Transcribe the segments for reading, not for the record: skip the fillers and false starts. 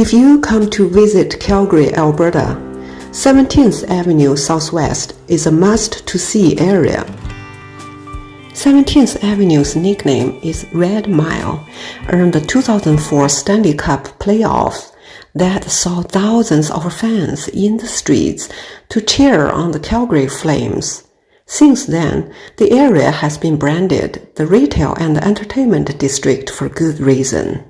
If you come to visit Calgary, Alberta, 17th Avenue Southwest is a must-to-see area. 17th Avenue's nickname is Red Mile, earned the 2004 Stanley Cup playoffs that saw thousands of fans in the streets to cheer on the Calgary Flames. Since then, the area has been branded the retail and entertainment district for good reason.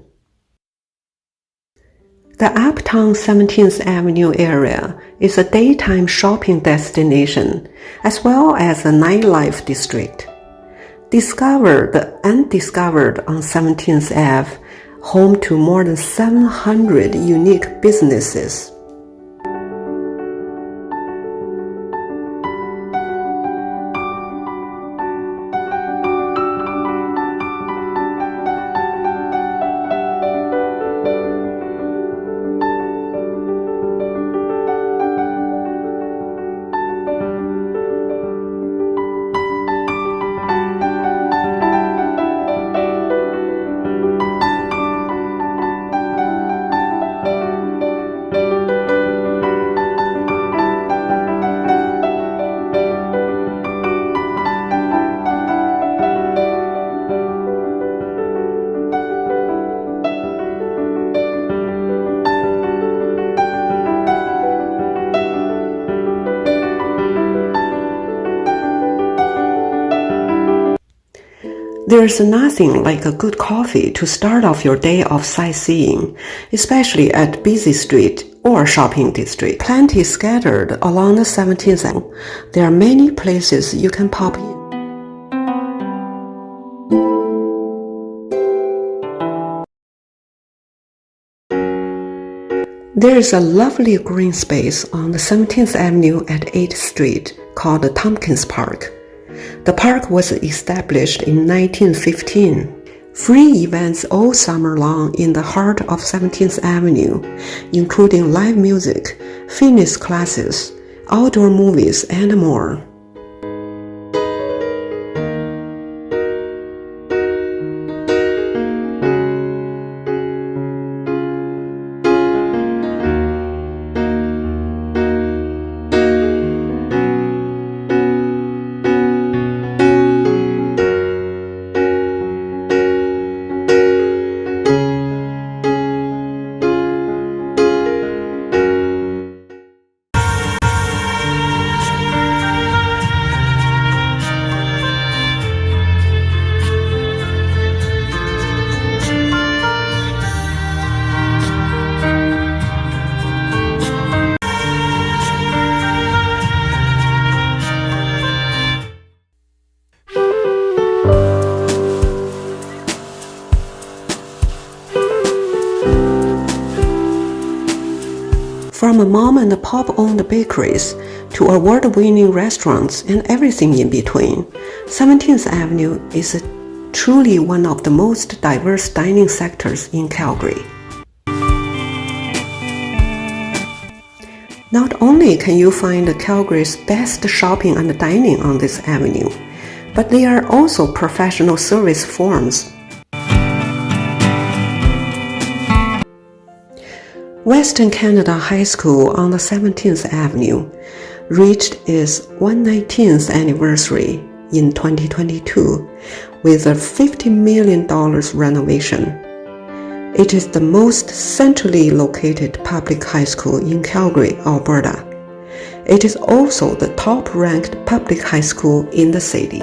The Uptown 17th Avenue area is a daytime shopping destination as well as a nightlife district. Discover the undiscovered on 17th Ave, home to more than 700 unique businesses. There's nothing like a good coffee to start off your day of sightseeing, especially at busy street or shopping district. Plenty scattered along the 17th Avenue. There are many places you can pop in. There is a lovely green space on the 17th Avenue at 8th Street called the Tomkins Park. The park was established in 1915. Free events all summer long in the heart of 17th Avenue, including live music, fitness classes, outdoor movies, and more. From mom-and-pop-owned bakeries to award-winning restaurants and everything in between, 17th Avenue is truly one of the most diverse dining sectors in Calgary. Not only can you find Calgary's best shopping and dining on this avenue, but there are also professional service firms. Western Canada High School on the 17th Avenue reached its 119th anniversary in 2022 with a $50 million renovation. It is the most centrally located public high school in Calgary, Alberta. It is also the top-ranked public high school in the city.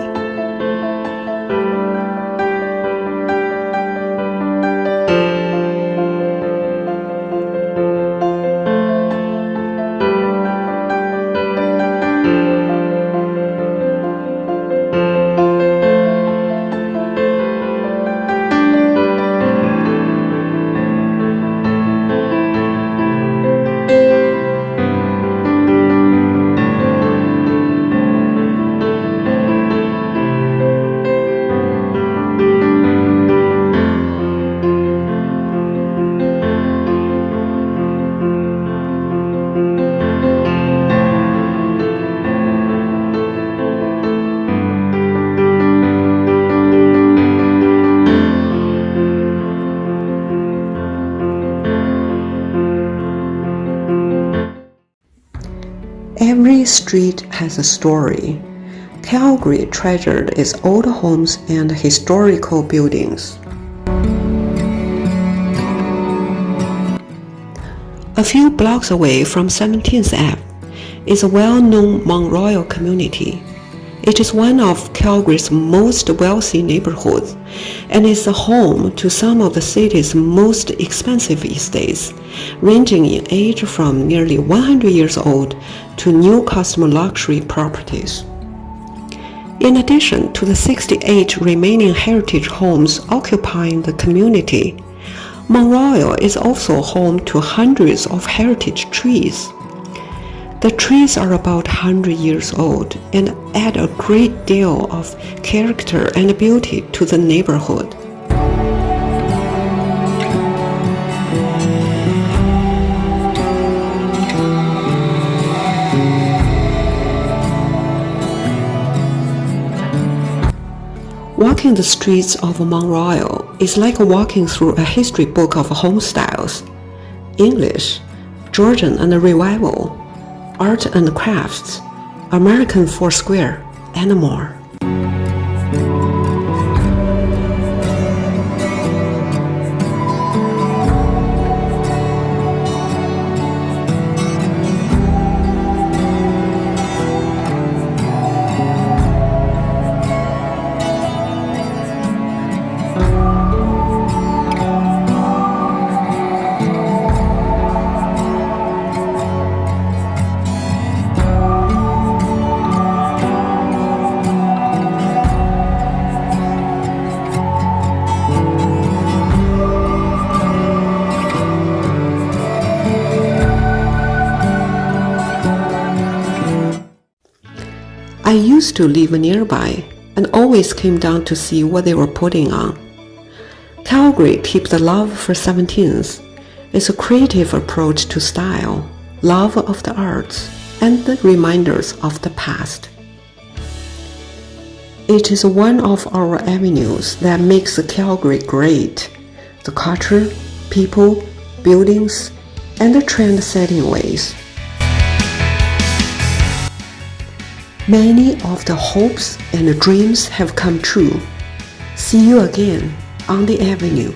Every street has a story. Calgary treasured its old homes and historical buildings. A few blocks away from 17th Ave is a well-known Mont Royal community. It is one of Calgary's most wealthy neighborhoods and is the home to some of the city's most expensive estates, ranging in age from nearly 100 years old to new customer luxury properties. In addition to the 68 remaining heritage homes occupying the community, Mont Royal is also home to hundreds of heritage trees. The trees are about 100 years old and add a great deal of character and beauty to the neighborhood. Walking the streets of Mont Royal is like walking through a history book of home styles: English, Georgian and Revival, art and crafts, American Foursquare, and more. I used to live nearby and always came down to see what they were putting on. Calgary keeps the love for 17th. It's a creative approach to style, love of the arts, and the reminders of the past. It is one of our avenues that makes Calgary great: the culture, people, buildings, and the trend-setting ways. Many of the hopes and dreams have come true. See you again on the avenue.